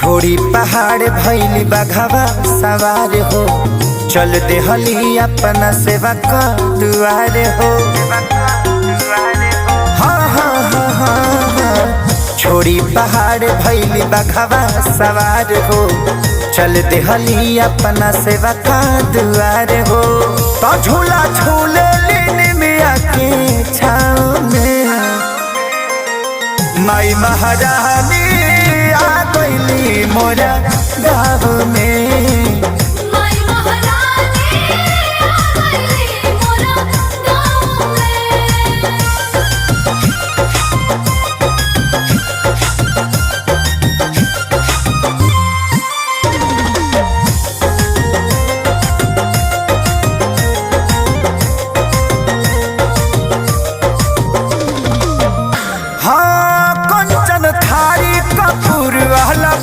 छोड़ी पहाड़ भैली बघवा सवार हो, चल देहली अपना सेवा का दुआर हो। हाँ हाँ हाँ हाँ हाँ। छोड़ी पहाड़ भैली बघवा सवार हो, चल देहली अपना सेवा का दुआर हो। तो झूला झूले लेने में आके छाँव में माई महारानी आ गईली मोरा